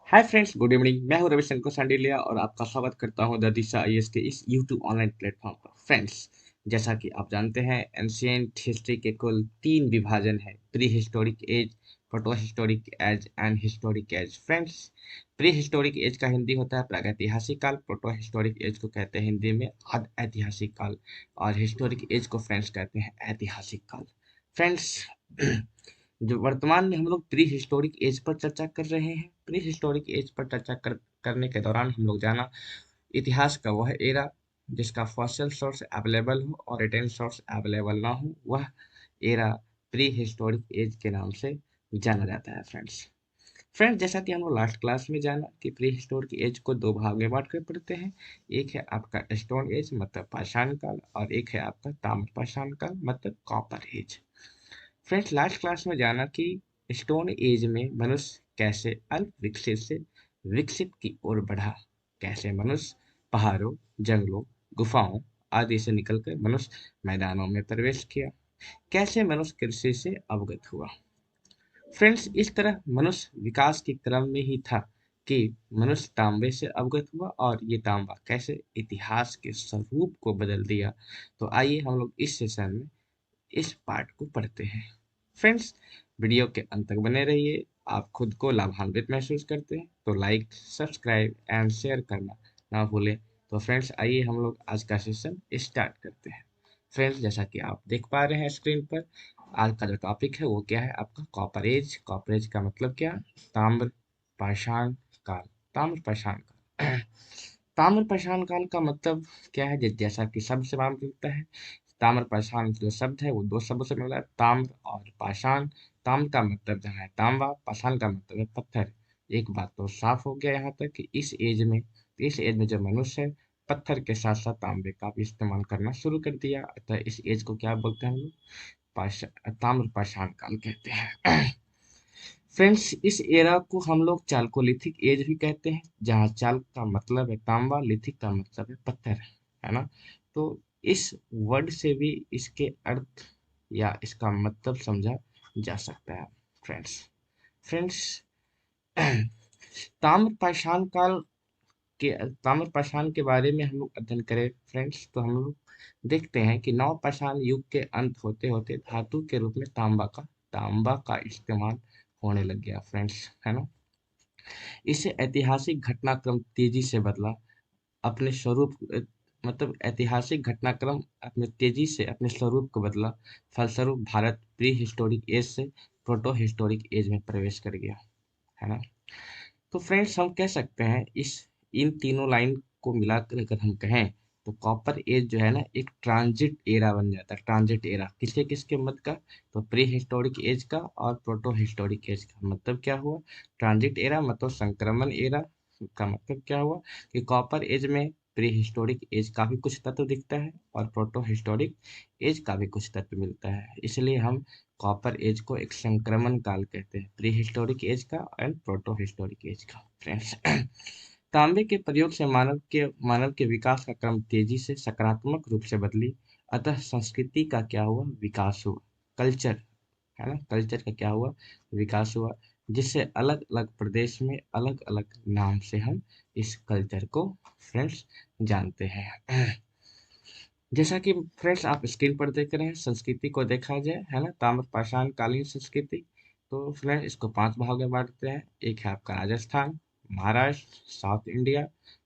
Hi friends, good evening. मैं हूं रविशंकर सांडिलिया और आपका स्वागत करता हूं द दिशा आईएएस के इस यूट्यूब ऑनलाइन प्लेटफॉर्म पर। फ्रेंड्स, जैसा कि आप जानते हैं, एंशियंट हिस्ट्री के कुल 3 विभाजन है: prehistoric age, protohistoric age and historic age. Friends, prehistoric age का हिंदी होता है प्रागैतिहासिक काल, प्रोटो हिस्टोरिक एज को कहते हैं हिंदी में आद ऐतिहासिक काल, और हिस्टोरिक एज को फ्रेंड्स कहते हैं ऐतिहासिक काल। फ्रेंड्स, जो वर्तमान में हम लोग प्री हिस्टोरिक एज पर चर्चा कर रहे हैं। प्री हिस्टोरिक एज पर करने के दौरान हम लोग जाना इतिहास का वह एरा जिसका फॉसिल सोर्स अवेलेबल हो और रिटेन सोर्स अवेलेबल ना हो, वह एरा प्री हिस्टोरिक एज के नाम से जाना जाता है। फ्रेंड्स, जैसा कि हम लोग लास्ट क्लास में जाना कि प्री हिस्टोरिक एज को 2 भाग में बांट कर पढ़ते हैं। एक है आपका स्टोन एज मतलब पाषाण काल, और एक है आपका ताम्र पाषाण काल मतलब copper age. Friends, last class में जाना कि स्टोन एज में मनुष्य कैसे अल्प विकसित से विकसित की ओर बढ़ा, कैसे मनुष्य पहाड़ों, जंगलों, गुफाओं आदि से निकलकर मनुष्य मैदानों में प्रवेश किया, कैसे मनुष्य कृषि से अवगत हुआ। फ्रेंड्स, इस तरह मनुष्य विकास के क्रम में ही था कि मनुष्य तांबे से अवगत हुआ, और ये तांबा कैसे इतिहास के स्वरूप को बदल दिया। तो आइए हम लोग इस सेशन में इस पार्ट को पढ़ते हैं। फ्रेंड्स, वीडियो के अंत तक बने रहिए। आप खुद को लाभान्वित महसूस करते हैं तो लाइक, सब्सक्राइब एंड शेयर करना ना भूलें। तो फ्रेंड्स, आइए हम लोग आज का सेशन स्टार्ट करते हैं। फ्रेंड्स, जैसा कि आप देख पा रहे हैं स्क्रीन पर, आज का जो टॉपिक है वो क्या है आपका कॉपर एज। कॉपर एज का मतलब क्या? ताम्र पाषाण काल। ताम्र पाषाण काल ताम्र पाषाण काल का मतलब क्या है? जैसा कि शब्द से मालूम चलता है, ताम्र पाषाण जो शब्द है वो 2 शब्दों से मिला है, ताम्र और पाषाण। ताम्र का मतलब जो है तांबा, पाषाण का मतलब है पत्थर। एक बात तो साफ हो गया यहाँ तक कि इस एज में जो मनुष्य है, पत्थर के साथ साथ तांबे का भी इस्तेमाल करना शुरू कर दिया। अतः इस एज को क्या बोलते हैं हम लोग? ताम्र पाषाण काल कहते हैं। फ्रेंड्स, इस एरा को हम लोग चाल्कोलिथिक एज भी कहते हैं, जहाँ चाल का मतलब है तांबा, लिथिक का मतलब है पत्थर, है ना। तो इस वर्ड से भी इसके अर्थ या इसका मतलब समझा जा सकता है। फ्रेंड्स फ्रेंड्स ताम्र पाषाण काल के ताम्र पाषाण के बारे में हम लोग अध्ययन करें फ्रेंड्स, तो हम लोग देखते हैं कि नव पाषाण युग के अंत होते होते धातु के रूप में तांबा का इस्तेमाल होने लग गया फ्रेंड्स, है ना। इससे ऐतिहासिक घटनाक्रम तेजी से बदला अपने स्वरूप मतलब ऐतिहासिक घटनाक्रम अपने तेजी से अपने स्वरूप को बदला। फलस्वरूप भारत प्री हिस्टोरिक एज से प्रोटो हिस्टोरिक एज में प्रवेश कर गया, है ना। तो फ्रेंड्स, हम कह सकते हैं इन तीनों लाइन को मिलाकर अगर हम कहें तो कॉपर एज जो है ना एक ट्रांजिट एरा बन जाता है। ट्रांजिट एरा किसके किसके मध्य का? तो प्री हिस्टोरिक एज का और प्रोटो हिस्टोरिक एज का। मतलब क्या हुआ? ट्रांजिट एरा मतलब संक्रमण एरा का मतलब क्या हुआ कि कॉपर एज में प्री हिस्टोरिक एज का भी कुछ तत्व दिखता है और प्रोटो हिस्टोरिक एज का भी कुछ तत्व मिलता है। इसलिए हम कॉपर एज को एक संक्रमण काल कहते हैं, प्री हिस्टोरिक एज का एंड प्रोटो हिस्टोरिक एज का। फ्रेंड्स, तांबे के प्रयोग से मानव के विकास का क्रम तेजी से सकारात्मक रूप से बदली। अतः संस्कृति का क्या हुआ? विकास हुआ। कल्चर, है ना, कल्चर का क्या हुआ? विकास हुआ, जिससे अलग अलग प्रदेश में अलग अलग नाम से हम इस कल्चर को फ्रेंड्स जानते हैं। जैसा कि फ्रेंड्स आप स्क्रीन पर देख रहे हैं, संस्कृति को देखा जाए, है ना, ताम्र पाषाण कालीन संस्कृति। तो फ्रेंड्स, इसको 5 भाग में बांटते हैं। एक है आपका राजस्थान, महाराष्ट्र, साउथ इंडिया,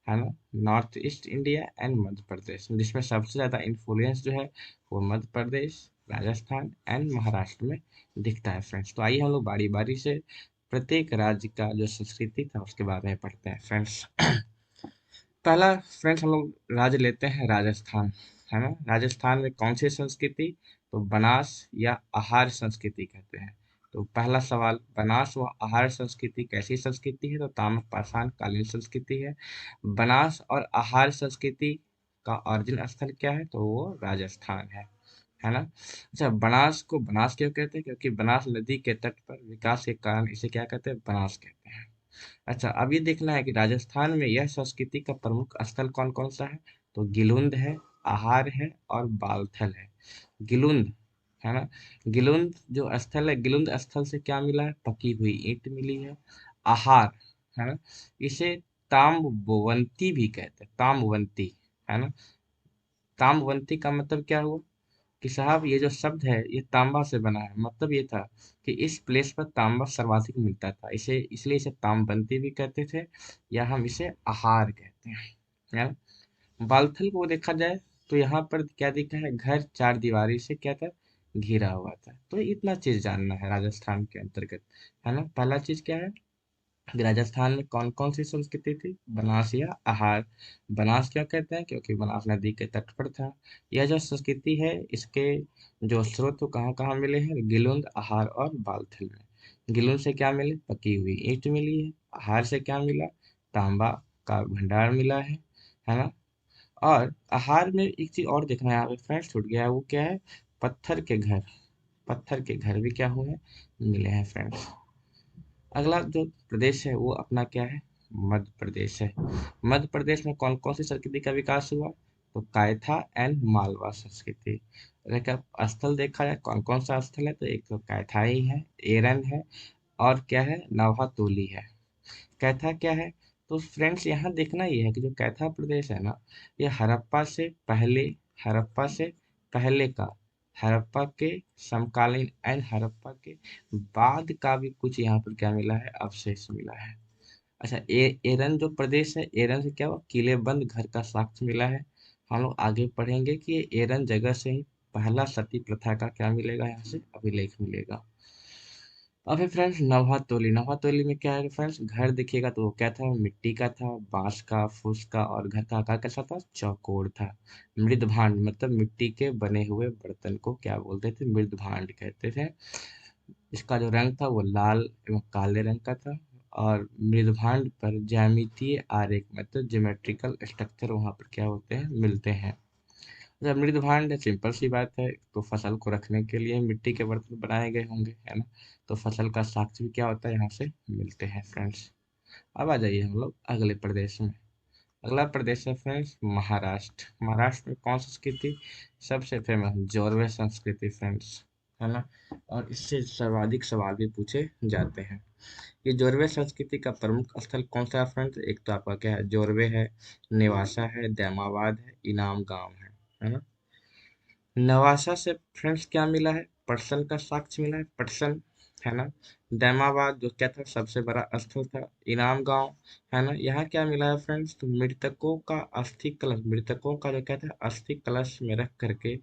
है ना, north east India and Madhya Pradesh, जिसमें सबसे ज़्यादा इन्फ्लुएंस जो है वो मध्य प्रदेश, राजस्थान एंड महाराष्ट्र में दिखता है। फ्रेंड्स, तो आइए हम लोग बारी बारी से प्रत्येक राज्य का जो संस्कृति था उसके बारे में पढ़ते हैं फ्रेंड्स। पहला फ्रेंड्स हम लोग राज्य लेते हैं राजस्थान, है ना। राजस्थान में कौन सी संस्कृति? तो बनास या आहार संस्कृति कहते हैं। तो पहला सवाल, बनास व आहार संस्कृति कैसी संस्कृति है? तो ताम्र पाषाण कालीन संस्कृति है। बनास और आहार संस्कृति का ऑरिजिन स्थल क्या है? तो वो राजस्थान है ना। अच्छा, बनास को बनास क्यों कहते हैं? क्योंकि बनास नदी के तट पर विकास के कारण इसे क्या कहते हैं? बनास कहते हैं। अच्छा, अब ये देखना है कि राजस्थान में यह संस्कृति का प्रमुख स्थल कौन कौन सा है? तो गिलुंद है, आहार है और बालथल है। गिलुंद, है ना। गिलुंद जो स्थल है, गिलुंद स्थल से क्या मिला है? पकी हुई ईंट मिली है। आहार, है ना। इसे ताम्रवंती भी कहते हैं, ताम्रवंती, है ना। ताम्रवंती का मतलब क्या हुआ कि साहब ये जो शब्द है ये तांबा से बना है। मतलब ये था कि इस प्लेस पर तांबा सर्वाधिक मिलता था, इसे इसलिए इसे ताम्रवंती भी कहते थे, या हम इसे आहार कहते हैं, है ना। बालथल को देखा जाए तो यहाँ पर क्या दिखा है, घर चार दीवारी से क्या था, घिरा हुआ था। तो इतना चीज जानना है राजस्थान के अंतर्गत, है ना। पहला चीज क्या है कि राजस्थान में कौन कौन सी संस्कृति थी, बनास या आहार। बनास क्यों कहते हैं, क्योंकि बनास नदी के तट पर था। यह जो संस्कृति है इसके जो स्रोत वो कहाँ कहाँ मिले हैं, गिलुंद, आहार और बालथल में। गिलुंद से क्या मिले, पकी हुई ईंट मिली है। आहार से क्या मिला, तांबा का भंडार मिला है ना। और आहार में एक चीज और देखना है यहाँ पे फ्रेंड्स, छूट गया है, वो क्या है, पत्थर के घर। पत्थर के घर भी क्या हुए हैं, मिले हैं फ्रेंड्स। अगला जो प्रदेश है वो अपना क्या है, मध्य प्रदेश है। मध्य प्रदेश में कौन कौन सी संस्कृति का विकास हुआ, तो कायथा एंड मालवा संस्कृति। अगर स्थल देखा जाए कौन कौन सा स्थल है, तो एक तो कैथाई है, एरन है, और क्या है, नौहातोली है। कैथा क्या है, तो फ्रेंड्स यहाँ देखना ये है कि जो कैथा प्रदेश है ना, ये हड़प्पा से पहले का, हड़प्पा के समकालीन एंड हड़प्पा के बाद का भी कुछ यहाँ पर क्या मिला है, अवशेष मिला है। अच्छा, एरन जो प्रदेश है, एरन से क्या हुआ, किलेबंद घर का साक्ष्य मिला है। हम लोग आगे पढ़ेंगे कि ये एरन जगह से ही पहला सती प्रथा का क्या मिलेगा, यहाँ से अभिलेख मिलेगा। अब है फ्रेंड्स नवातोली। नवातोली में क्या है फ्रेंड्स, घर दिखेगा तो वो क्या था, मिट्टी का था, बांस का, फूस का, और घर का आकार कैसा था, चौकोर था। मृद भांड मतलब मिट्टी के बने हुए बर्तन को क्या बोलते थे, मृद भांड कहते थे। इसका जो रंग था वो लाल एवं काले रंग का था। और मृद भांड पर ज्यामितीय आरेख मतलब ज्योमेट्रिकल स्ट्रक्चर वहां पर क्या होते हैं, मिलते हैं। अच्छा, मृद भांड सिंपल सी बात है, तो फसल को रखने के लिए मिट्टी के बर्तन बनाए गए होंगे, है ना। तो फसल का साक्ष्य भी क्या होता है, यहाँ से मिलते हैं फ्रेंड्स। अब आ जाइए हम लोग अगले प्रदेश में। अगला प्रदेश है फ्रेंड्स महाराष्ट्र। महाराष्ट्र में कौन संस्कृति सबसे फेमस, जोरवे संस्कृति फ्रेंड्स, है ना। और इससे सर्वाधिक सवाल भी पूछे जाते हैं। ये जोरवे संस्कृति का प्रमुख स्थल कौन सा है फ्रेंड्स, एक तो आपका क्या है, जोरवे है, नेवासा है, दैमाबाद है, इनाम गांव है ना। नवासा से फ्रेंड्स क्या मिला है, पटसन का साक्ष्य मिला है, पटसन, है ना। दैमाबाद जो क्या था, सबसे बड़ा स्थल था। इनाम गांव, है ना, यहाँ क्या मिला है फ्रेंड्स, तो मृतकों का अस्थि कलश, मृतकों का जो क्या था, अस्थि कलश में रख करके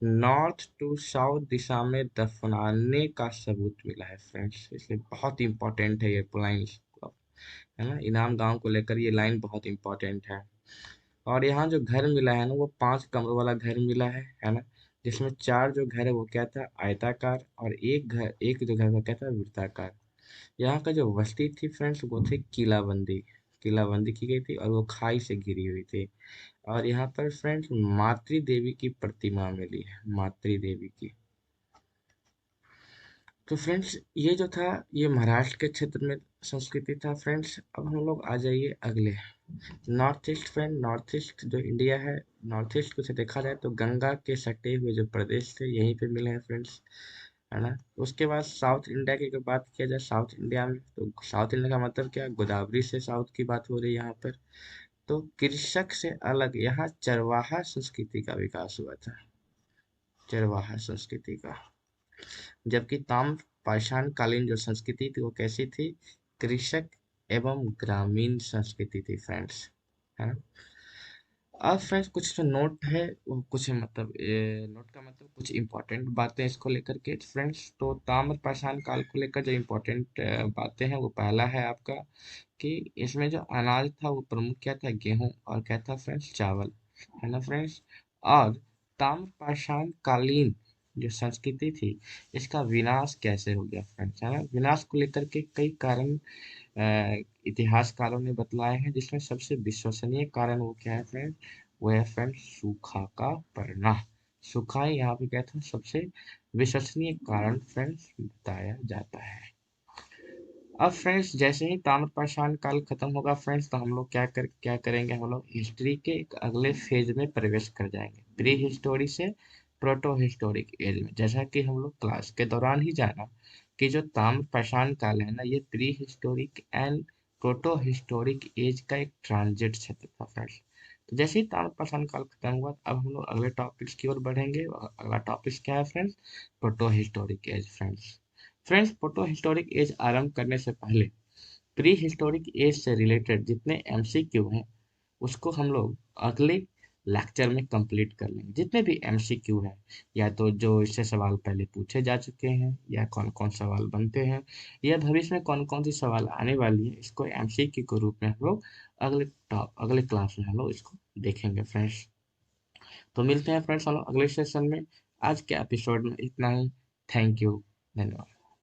नॉर्थ टू साउथ दिशा में दफनाने का सबूत मिला है फ्रेंड्स। इसलिए बहुत इंपॉर्टेंट है ये लाइन, है ना। इनाम गांव को लेकर ये लाइन बहुत इंपॉर्टेंट है। और यहाँ जो घर मिला है ना, वो 5 कमरों वाला घर मिला है ना। जिसमें 4 जो घर है वो क्या था, आयताकार, और एक जो घर का क्या था, वृत्ताकार। यहाँ का जो बस्ती थी फ्रेंड्स वो थी किलाबंदी। किलाबंदी की गई थी और वो खाई से घिरी हुई थी। और यहाँ पर फ्रेंड्स मातृ देवी की प्रतिमा मिली है, मातृ देवी की। तो फ्रेंड्स ये जो था ये महाराष्ट्र के क्षेत्र में संस्कृति था फ्रेंड्स। अब हम लोग आ जाइए अगले, north east friend. North east जो इंडिया है, नॉर्थ ईस्ट को से देखा जाए तो गंगा के सटे हुए जो प्रदेश थे यहीं पे मिले हैं फ्रेंड्स, है ना। उसके बाद साउथ इंडिया की अगर बात किया जाए, साउथ इंडिया में तो साउथ इंडिया का मतलब क्या, गोदावरी से साउथ की बात हो रही है यहाँ पर। तो कृषक से अलग यहाँ चरवाहा संस्कृति का विकास हुआ था, चरवाहा संस्कृति का। जबकि ताम्र पाषाण कालीन जो संस्कृति थी वो कैसी थी, कृषक एवं ग्रामीण संस्कृति थी फ्रेंड्स, है ना। अब फ्रेंड्स कुछ जो नोट है वो कुछ मतलब नोट का मतलब कुछ इंपॉर्टेंट बातें इसको लेकर के फ्रेंड्स। तो ताम्र पाषाण काल को लेकर जो इम्पोर्टेंट बातें हैं वो पहला है आपका कि इसमें जो अनाज था वो प्रमुख क्या था, गेहूं, और क्या था फ्रेंड्स, चावल, है ना फ्रेंड्स। और ताम्र पाषाण कालीन जो संस्कृति थी इसका विनाश कैसे हो गया फ्रेंड्स, है ना। विनाश को लेकर के कई कारण इतिहासकारों ने बतलाए हैं, जिसमें सबसे विश्वसनीय कारण वो क्या है फ्रेंड, वो है फ्रेंड सूखा का पड़ना। सूखा ही यहाँ पे क्या था, सबसे विश्वसनीय कारण फ्रेंड्स बताया जाता है। अब फ्रेंड्स जैसे ही ताम्रपाषाण काल खत्म होगा फ्रेंड्स, तो हम लोग क्या करेंगे, हम लोग हिस्ट्री के एक अगले फेज में प्रवेश कर जाएंगे, प्री हिस्टोरी से प्रोटो हिस्टोरिक एज में। जैसा कि हम लोग क्लास के दौरान ही जाना कि जो ताम्रपाषाण काल है ना, ये prehistoric and protohistoric age का एक ट्रांजिट क्षेत्र था फ्रेंड्स। तो जैसे ही ताम्र पाषाण काल खत्म हुआ, अब हम लोग अगले टॉपिक्स की ओर बढ़ेंगे। और अगला टॉपिक क्या है friends? Protohistoric age friends. Friends, protohistoric age आरंभ करने से पहले प्री हिस्टोरिक एज से रिलेटेड जितने एमसीक्यू हैं उसको हम लोग अगले लेक्चर में कंप्लीट कर लेंगे। जितने भी एमसीक्यू हैं, या तो जो इससे सवाल पहले पूछे जा चुके हैं, या कौन कौन सवाल बनते हैं, या भविष्य में कौन कौन सी सवाल आने वाली है, इसको एमसीक्यू के रूप में हम लोग अगले क्लास में हम लोग इसको देखेंगे फ्रेंड्स। तो मिलते हैं फ्रेंड्स हम लोग अगले सेशन में। आज के एपिसोड में इतना ही। Thank you. धन्यवाद।